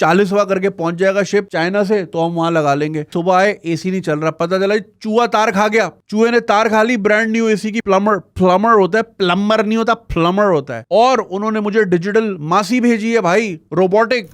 40वां करके पहुंच जाएगा शिप चाइना से, तो हम वहां लगा लेंगे। सुबह आए एसी नहीं चल रहा, पता चला चूहा तार खा गया, चूहे ने तार खा ली ब्रांड न्यू एसी की। प्लम्बर होता है, प्लम्बर नहीं होता, प्लम्बर होता है। और उन्होंने मुझे डिजिटल मासी भेजी है भाई, रोबोटिक।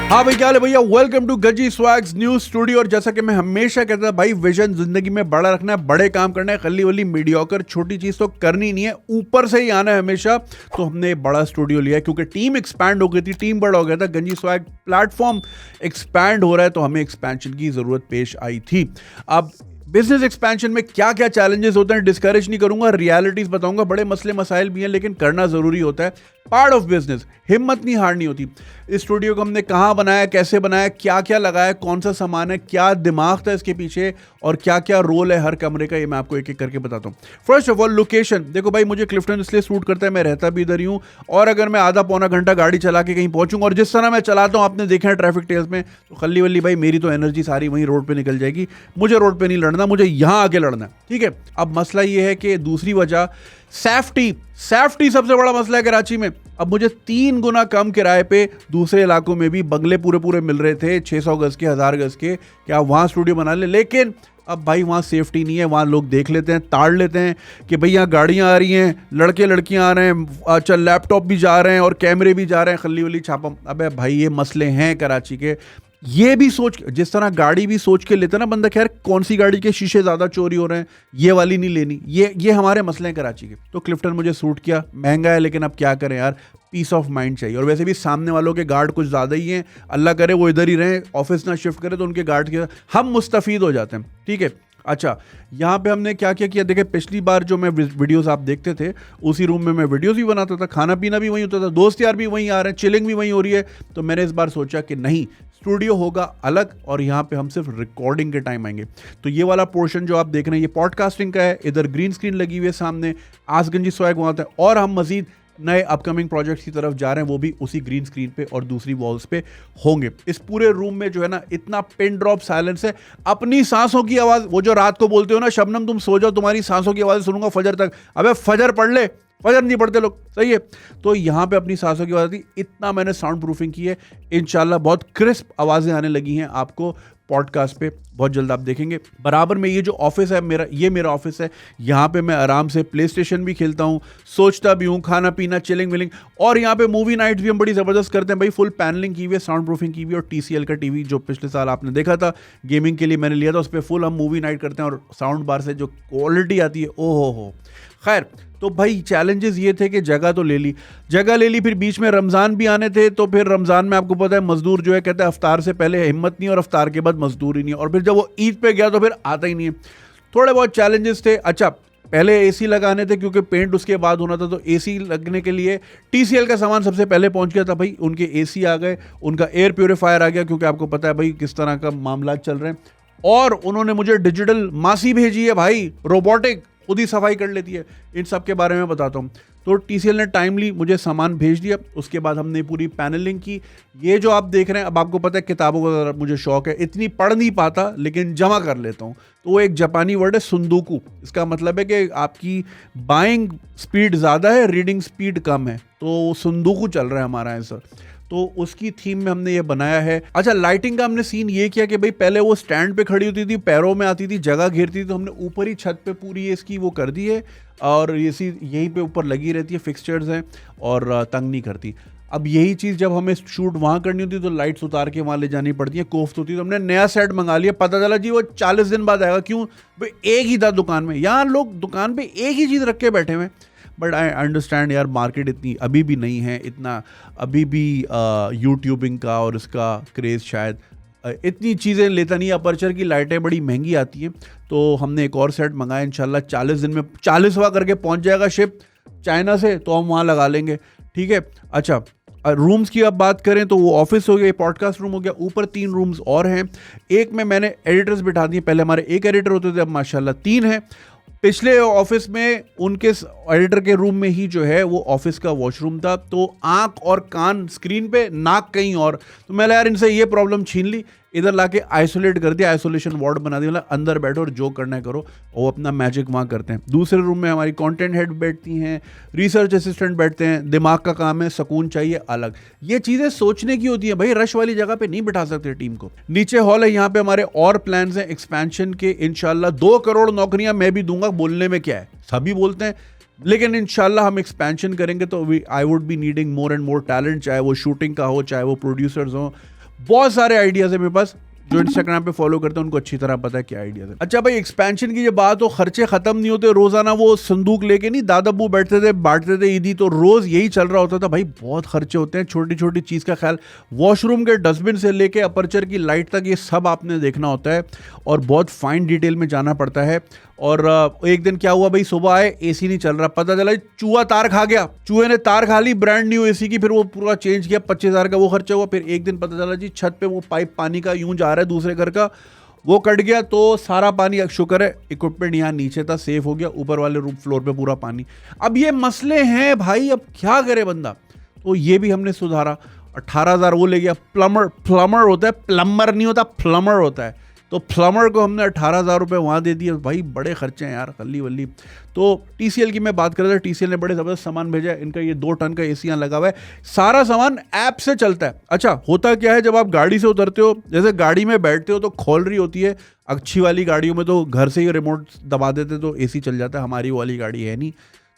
हाँ भाई, क्या हाल है भैया। Welcome to Gazi swags new studio. और जैसा कि मैं हमेशा कहता था भाई, विजन जिंदगी में बड़ा रखना है, बड़े काम करना है, खली वली मीडियोकर छोटी चीज तो करनी नहीं है, ऊपर से ही आना है हमेशा। तो हमने बड़ा स्टूडियो लिया क्योंकि टीम एक्सपैंड हो गई थी, टीम बड़ा हो गया था, गंजी स्वैग प्लेटफॉर्म एक्सपैंड हो रहा है, तो हमें एक्सपेंशन की जरूरत पेश आई थी। अब बिजनेस एक्सपेंशन में क्या क्या चैलेंजेस होते हैं डिस्करेज नहीं करूंगा, रियलिटीज बताऊंगा। बड़े मसले मसाइल भी हैं लेकिन करना जरूरी होता है, पार्ट ऑफ बिजनेस। हिम्मत नहीं हारनी होती। इस स्टूडियो को हमने कहाँ बनाया, कैसे बनाया, क्या क्या लगाया, कौन सा सामान है, क्या दिमाग था इसके पीछे और क्या क्या रोल है हर कमरे का, ये मैं आपको एक एक करके बताता हूँ। First of all location. देखो भाई, मुझे क्लिफ्टन इसलिए सूट करता है, मैं रहता भी इधर ही हूँ। और अगर मैं आधा पौना घंटा गाड़ी चला के कहीं पहुंचूंगा, और जिस तरह मैं चलाता हूँ आपने देखा है ट्रैफिक टेल्स में, तो खल्ली वल्ली भाई मेरी तो एनर्जी सारी वहीं रोड पर निकल जाएगी। मुझे रोड पर नहीं लड़ना, मुझे यहाँ आके लड़ना है, ठीक है। अब मसला ये है कि दूसरी वजह सेफ्टी सबसे बड़ा मसला है कराची में। अब मुझे 3 गुना कम किराए पे दूसरे इलाकों में भी बंगले पूरे मिल रहे थे, 600 गज के, 1000 गज के, क्या वहाँ स्टूडियो बना ले। लेकिन अब भाई वहाँ सेफ्टी नहीं है, वहाँ लोग देख लेते हैं, ताड़ लेते हैं कि भाई यहाँ गाड़ियाँ आ रही हैं, लड़के लड़कियाँ आ रहे हैं, अच्छा लैपटॉप भी जा रहे हैं और कैमरे भी जा रहे हैं, खल्ली वली छापा। अबे भाई ये मसले हैं कराची के। ये भी सोच, जिस तरह गाड़ी भी सोच के लेते ना बंदा, खैर कौन सी गाड़ी के शीशे ज़्यादा चोरी हो रहे हैं, ये वाली नहीं लेनी, ये हमारे मसले हैं कराची के। तो क्लिफ्टन मुझे सूट किया, महंगा है लेकिन अब क्या करें यार, पीस ऑफ माइंड चाहिए। और वैसे भी सामने वालों के गार्ड कुछ ज़्यादा ही हैं, अल्लाह करे वो इधर ही रहें, ऑफिस ना शिफ्ट करें तो उनके गार्ड के हम मुस्तफ़ीद हो जाते हैं, ठीक है। अच्छा, यहाँ पे हमने क्या क्या किया, देखिए पिछली बार जो मैं वीडियोस आप देखते थे, उसी रूम में मैं वीडियोस भी बनाता था, खाना पीना भी वहीं होता था, दोस्त यार भी वहीं आ रहे हैं, चिलिंग भी वहीं हो रही है। तो मैंने इस बार सोचा कि नहीं, स्टूडियो होगा अलग और यहाँ पे हम सिर्फ रिकॉर्डिंग के टाइम आएंगे। तो ये वाला पोर्शन जो आप देख रहे हैं ये पॉडकास्टिंग का है, इधर ग्रीन स्क्रीन लगी हुई है सामने, आज गंजी स्वैग वहाँ होता है। और हम मजीद नए अपकमिंग प्रोजेक्ट्स की तरफ जा रहे हैं, वो भी उसी ग्रीन स्क्रीन पे और दूसरी वॉल्स पे होंगे। इस पूरे रूम में जो है ना, इतना पिन ड्रॉप साइलेंस है, अपनी सांसों की आवाज़, वो जो रात को बोलते हो ना, शबनम तुम सो जाओ तुम्हारी सांसों की आवाज़ सुनूंगा फजर तक, अबे फजर पढ़ ले, फजर नहीं पढ़ते लोग, सही है। तो यहाँ पे अपनी सांसों की आवाज़ थी, इतना मैंने साउंड प्रूफिंग की है, इंशाल्लाह बहुत क्रिस्प आवाज़ें आने लगी हैं आपको पॉडकास्ट पे, बहुत जल्द आप देखेंगे। बराबर में ये जो ऑफिस है मेरा, ये मेरा ऑफिस है, यहाँ पे मैं आराम से प्ले स्टेशन भी खेलता हूँ, सोचता भी हूँ, खाना पीना, चिलिंग विलिंग। और यहाँ पे मूवी नाइट्स भी हम बड़ी ज़बरदस्त करते हैं भाई, फुल पैनलिंग की हुई है, साउंड प्रूफिंग की हुई है। और TCL का टीवी जो पिछले साल आपने देखा था गेमिंग के लिए मैंने लिया था, उस पर फुल हम मूवी नाइट करते हैं। और साउंड बार से जो क्वालिटी आती है, ओ हो। खैर, तो भाई चैलेंजेस ये थे कि जगह तो ले ली, फिर बीच में रमज़ान भी आने थे। तो फिर रमज़ान में आपको पता है मजदूर जो है कहते हैं अफ्तार से पहले हिम्मत नहीं और अफ्तार के बाद मजदूर ही नहीं है। और फिर जब वो ईद पे गया तो फिर आता ही नहीं है। थोड़े बहुत चैलेंजेस थे। अच्छा, पहले एसी लगाने थे क्योंकि पेंट उसके बाद होना था, तो एसी लगने के लिए टीसीएल का सामान सबसे पहले पहुंच गया था भाई। उनके एसी आ गए, उनका एयर प्योरीफायर आ गया, क्योंकि आपको पता है भाई किस तरह का मामला चल रहे हैं। और उन्होंने मुझे डिजिटल मासी भेजी है भाई, रोबोटिक, खुद ही सफाई कर लेती है। इन सब के बारे में बताता हूँ। तो टीसीएल ने टाइमली मुझे सामान भेज दिया। उसके बाद हमने पूरी पैनलिंग की। ये जो आप देख रहे हैं, अब आपको पता है किताबों का मुझे शौक है, इतनी पढ़ नहीं पाता लेकिन जमा कर लेता हूँ। तो वो एक जापानी वर्ड है सुंदुकू। इसका मतलब है कि आपकी बाइंग स्पीड ज़्यादा है, रीडिंग स्पीड कम है, तो सुंदुकू चल रहा है हमारा आंसर। तो उसकी थीम में हमने ये बनाया है। अच्छा, लाइटिंग का हमने सीन ये किया कि भाई पहले वो स्टैंड पे खड़ी होती थी, पैरों में आती थी, जगह घेरती थी, तो हमने ऊपर ही छत पे पूरी इसकी वो कर दी है, और ये यहीं पे ऊपर लगी रहती है, फिक्सचर्स हैं और तंग नहीं करती। अब यही चीज़ जब हमें शूट वहाँ करनी होती है तो लाइट्स उतार के वहाँ ले जानी पड़ती है, कोफ्त होती है। तो हमने नया सेट मंगा लिया। पता चला जी वो 40 दिन बाद आएगा। क्यों भाई, एक ही था दुकान में। यहाँ लोग दुकान पे एक ही चीज़ रख के बैठे हुए। बट आई अंडरस्टैंड यार, मार्केट इतनी अभी भी नहीं है, इतना अभी भी यूट्यूबिंग का और इसका क्रेज़ शायद इतनी चीज़ें लेता नहीं। अपर्चर की लाइटें बड़ी महंगी आती हैं, तो हमने एक और सेट मंगाया। इंशाल्लाह 40 दिन में 40वां करके पहुंच जाएगा शिप चाइना से, तो हम वहाँ लगा लेंगे। ठीक है। अच्छा, रूम्स की अब बात करें तो वो ऑफिस हो गया, पॉडकास्ट रूम हो गया, ऊपर 3 रूम्स और हैं। एक में मैंने एडिटर्स बिठा दिए। पहले हमारे एक एडिटर होते थे, अब माशाल्लाह 3 हैं। पिछले ऑफिस में उनके एडिटर के रूम में ही जो है वो ऑफिस का वॉशरूम था, तो आंख और कान स्क्रीन पे, नाक कहीं और। तो मैंने यार इनसे ये प्रॉब्लम छीन ली, इधर लाके आइसोलेट कर दिया, आइसोलेशन वार्ड बना दिया। मतलब अंदर बैठो और जो करना है करो, वो अपना मैजिक वहाँ करते हैं। दूसरे रूम में हमारी कंटेंट हेड बैठती हैं, रिसर्च असिस्टेंट बैठते हैं, दिमाग का काम है, सुकून चाहिए अलग। ये चीज़ें सोचने की होती है भाई, रश वाली जगह पे नहीं बिठा सकते टीम को। नीचे हॉल है, यहाँ पे हमारे और प्लान्स हैं एक्सपेंशन के। इंशाल्लाह 2 करोड़ नौकरियां मैं भी दूंगा। बोलने में क्या है, सभी बोलते हैं, लेकिन इंशाल्लाह हम एक्सपेंशन करेंगे तो I would be needing more and more talent, चाहे वो शूटिंग का हो, चाहे वो प्रोड्यूसर्स हो। बहुत सारे आइडियाज है मेरे पास, जो इंस्टाग्राम पे फॉलो करते हैं उनको अच्छी तरह पता है क्या आइडियाज है। अच्छा भाई, एक्सपेंशन की जब बात हो, खर्चे खत्म नहीं होते। रोजाना वो संदूक लेके नहीं दादा अब्बू बैठते थे, बांटते थे ईदी, तो रोज यही चल रहा होता था भाई। बहुत खर्चे होते हैं, छोटी छोटी चीज का ख्याल, वॉशरूम के डस्टबिन से लेके अपर्चर की लाइट तक, ये सब आपने देखना होता है और बहुत फाइन डिटेल में जाना पड़ता है। और एक दिन क्या हुआ भाई, सुबह आए, एसी नहीं चल रहा, पता चला चूहा तार खा गया। चूहे ने तार खा ली ब्रांड न्यू एसी की, फिर वो पूरा चेंज किया, 25,000 का वो खर्चा हुआ। फिर एक दिन पता चला जी छत पे वो पाइप पानी का यूं जा रहा है दूसरे घर का, वो कट गया, तो सारा पानी, शुक्र है इक्विपमेंट यहाँ नीचे था, सेफ हो गया, ऊपर वाले रूम फ्लोर पे पूरा पानी। अब ये मसले हैं भाई, अब क्या करे बंदा। तो ये भी हमने सुधारा। 18,000 वो ले गया। प्लम्बर होता है, प्लम्बर नहीं होता, प्लम्बर होता है। तो प्लम्बर को हमने 18,000 रुपये वहाँ दे दिए। भाई बड़े खर्चे हैं यार, खल्ली वल्ली। तो टीसीएल की मैं बात कर रहा था, टीसीएल ने बड़े ज़बरदस्त सामान भेजा है। इनका ये 2 टन का एसी यहाँ लगा हुआ है, सारा सामान ऐप से चलता है। अच्छा, होता क्या है, जब आप गाड़ी से उतरते हो, जैसे गाड़ी में बैठते हो तो खोल रही होती है। अच्छी वाली गाड़ियों में तो घर से ही रिमोट दबा देते तो एसी चल जाता है, हमारी वाली गाड़ी है नहीं,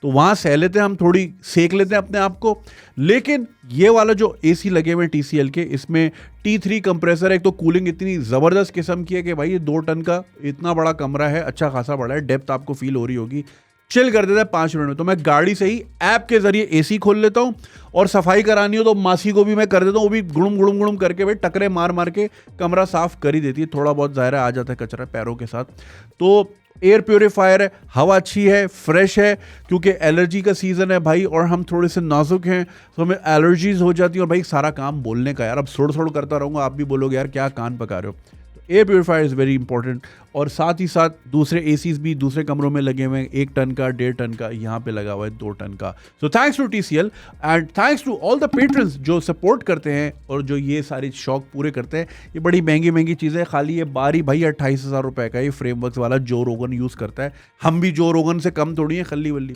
तो वहाँ सह लेते हैं हम, थोड़ी सेक लेते हैं अपने आप को। लेकिन ये वाला जो एसी लगे हुए हैं टीसीएल के, इसमें T3 कंप्रेसर है। एक तो कूलिंग इतनी ज़बरदस्त किस्म की है कि भाई ये 2 टन का इतना बड़ा कमरा है, अच्छा खासा बड़ा है, डेप्थ आपको फील हो रही होगी। चिल कर देता है 5 मिनट में। तो मैं गाड़ी से ही ऐप के जरिए एसी खोल लेता हूँ, और सफाई करानी हो तो मासी को भी मैं कर देता हूँ, वो भी गुड़ुम गुड़ुम गुड़ुम करके भाई टकरे मार मार के कमरा साफ कर ही देती है। थोड़ा बहुत ज़ाहिर आ जाता है कचरा पैरों के साथ। तो एयर प्योरीफायर है, हवा अच्छी है, फ्रेश है, क्योंकि एलर्जी का सीज़न है भाई, और हम थोड़े से नाजुक हैं, तो हमें एलर्जीज हो जाती हैं। और भाई सारा काम बोलने का यार, अब सोड़ सोड़ करता रहूँगा, आप भी बोलोगे यार क्या कान पका रहे हो। तो air purifier is very important. और साथ ही साथ दूसरे एसीज भी दूसरे कमरों में लगे हुए हैं, 1 टन का, 1.5 टन का, यहाँ पे लगा हुआ है 2 टन का। So thanks to TCL and thanks to all the patrons जो सपोर्ट करते हैं और जो ये सारी शौक पूरे करते हैं। ये बड़ी महंगी महंगी चीज़ें, खाली ये बारी भाई 28,000 रुपये का ये फ्रेमवर्क्स वाला जो रोगन यूज़ करता है। हम भी जो रोगन से कम थोड़ी हैं, खल्ली वल्ली।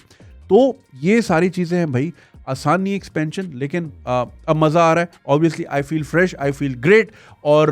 तो ये सारी चीज़ें हैं भाई, आसान नहीं एक्सपेंशन, लेकिन अब मज़ा आ रहा है। Obviously I feel fresh, I feel great. और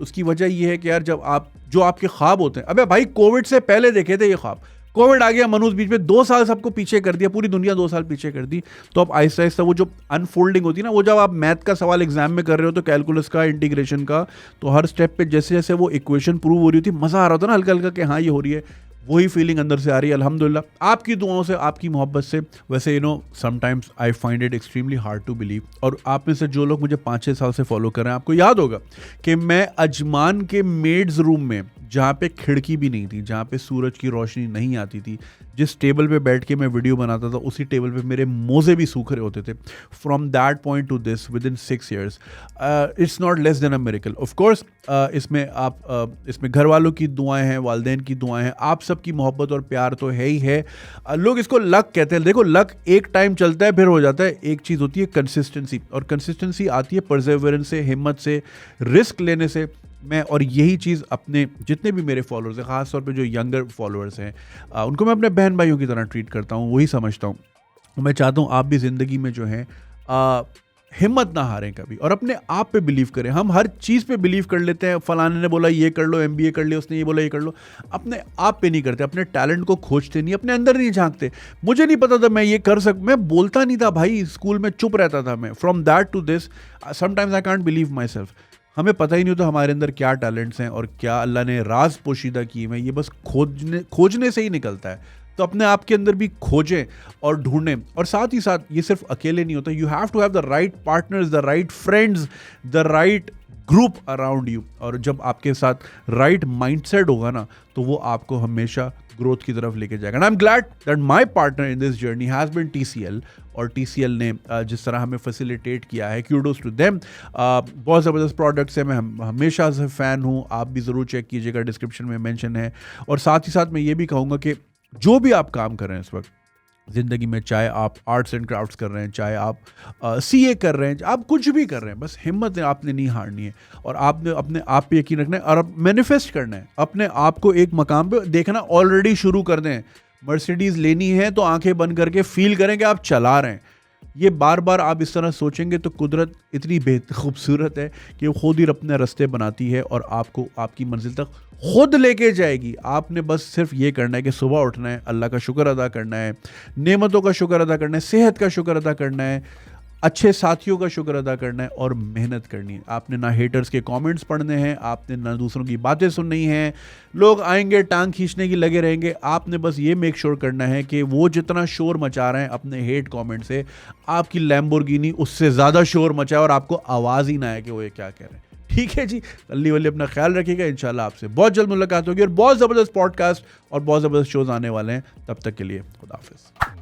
उसकी वजह ये है कि यार जब आप, जो आपके ख्वाब होते हैं, अबे भाई कोविड से पहले देखे थे ये ख्वाब, कोविड आ गया, मनुष्य बीच में 2 साल सबको पीछे कर दिया, पूरी दुनिया 2 साल पीछे कर दी। तो अब आहिस्ता आहिस्ता वो जो अनफोल्डिंग होती है ना, वो जब आप मैथ का सवाल एग्जाम में कर रहे हो, तो कैलकुलस का, इंटीग्रेशन का, तो हर स्टेप पे जैसे जैसे वो इक्वेशन प्रूव हो रही थी, मज़ा आ रहा था ना हल्का हल्का कि हाँ ये हो रही है। वही फीलिंग अंदर से आ रही है अल्हम्दुलिल्लाह आपकी दुआओं से, आपकी मोहब्बत से। वैसे sometimes I find it extremely hard to believe, और आप में से जो लोग मुझे 5-6 साल से फॉलो कर रहे हैं, आपको याद होगा कि मैं अजमान के मेड्स रूम में, जहाँ पे खिड़की भी नहीं थी, जहाँ पे सूरज की रोशनी नहीं आती थी, जिस टेबल पे बैठ के मैं वीडियो बनाता था, उसी टेबल पे मेरे मोज़े भी सूख रहे होते थे। From that point two this with in 6 years, it's not less than a miracle. Of course इसमें घर वालों की दुआएं हैं, वालिदैन की दुआएं हैं, आप सबकी मोहब्बत और प्यार तो है ही है। लोग इसको लक कहते हैं। देखो, लक एक टाइम चलता है फिर हो जाता है। एक चीज़ होती है कंसिस्टेंसी, और कंसिस्टेंसी आती है परसेवरेंस से, हिम्मत से, रिस्क लेने से। और यही चीज़ अपने जितने भी मेरे फॉलोअर्स हैं, ख़ास तौर पे जो यंगर फॉलोअर्स हैं, उनको मैं अपने बहन भाइयों की तरह ट्रीट करता हूँ, वही समझता हूँ। मैं चाहता हूँ आप भी ज़िंदगी में जो है हिम्मत ना हारें कभी, और अपने आप पे बिलीव करें। हम हर चीज़ पे बिलीव कर लेते हैं, फलाने ने बोला ये कर लो, MBA कर लिया, उसने ये बोला ये कर लो। अपने आप पे नहीं करते, अपने टैलेंट को खोजते नहीं, अपने अंदर नहीं झांकते। मुझे नहीं पता था मैं ये कर मैं बोलता नहीं था भाई, स्कूल में चुप रहता था मैं। From that to this sometimes I can't believe myself. हमें पता ही नहीं होता हमारे अंदर क्या टैलेंट्स हैं और क्या अल्लाह ने राज पोशीदा किए हैं। ये बस खोजने से ही निकलता है। तो अपने आप के अंदर भी खोजें और ढूंढें, और साथ ही साथ ये सिर्फ अकेले नहीं होता। You have to have the right partners, the right friends, the right group around you. और जब आपके साथ राइट माइंडसेट होगा ना, तो वो आपको हमेशा ग्रोथ की तरफ लेके जाएगा। And I am glad that my partner in this journey has been TCL, और TCL ने जिस तरह हमें फैसिलिटेट किया है, क्यूडोज टू देम। बहुत ज़बरदस्त प्रोडक्ट्स हैं, मैं हमेशा से फ़ैन हूँ। आप भी ज़रूर चेक कीजिएगा, डिस्क्रिप्शन में मेंशन है। और साथ ही साथ मैं ये भी कहूँगा कि जो भी आप काम कर रहे हैं इस वक्त ज़िंदगी में, चाहे आप आर्ट्स एंड क्राफ्ट्स कर रहे हैं, चाहे आप CA कर रहे हैं, आप कुछ भी कर रहे हैं, बस हिम्मत आपने नहीं हारनी है, और आपने अपने आप पे यकीन रखना है, और मैनिफेस्ट करना है। अपने आप को एक मकाम पे देखना ऑलरेडी शुरू कर दें। मर्सिडीज़ लेनी है तो आंखें बंद करके फील करें कि आप चला रहे हैं। ये बार बार आप इस तरह सोचेंगे तो कुदरत इतनी खूबसूरत है कि वो खुद ही अपने रास्ते बनाती है और आपको आपकी मंजिल तक खुद लेके जाएगी। आपने बस सिर्फ ये करना है कि सुबह उठना है, अल्लाह का शुक्र अदा करना है, नेमतों का शुक्र अदा करना है, सेहत का शुक्र अदा करना है, अच्छे साथियों का शुक्र अदा करना है, और मेहनत करनी है। आपने ना हेटर्स के कमेंट्स पढ़ने हैं, आपने ना दूसरों की बातें सुननी हैं। लोग आएंगे, टांग खींचने की लगे रहेंगे। आपने बस ये मेक श्योर करना है कि वो जितना शोर मचा रहे हैं अपने हेट कमेंट से, आपकी लैम्बोर्गिनी उससे ज़्यादा शोर मचाए और आपको आवाज़ ही ना आए कि वो ये क्या कह रहे हैं। ठीक है जी, अल्ली वल्ली अपना ख्याल रखिएगा। इंशाल्लाह आपसे बहुत जल्द मुलाकात होगी, और बहुत ज़बरदस्त पॉडकास्ट और बहुत ज़बरदस्त शोज़ आने वाले हैं। तब तक के लिए खुदा हाफिज़।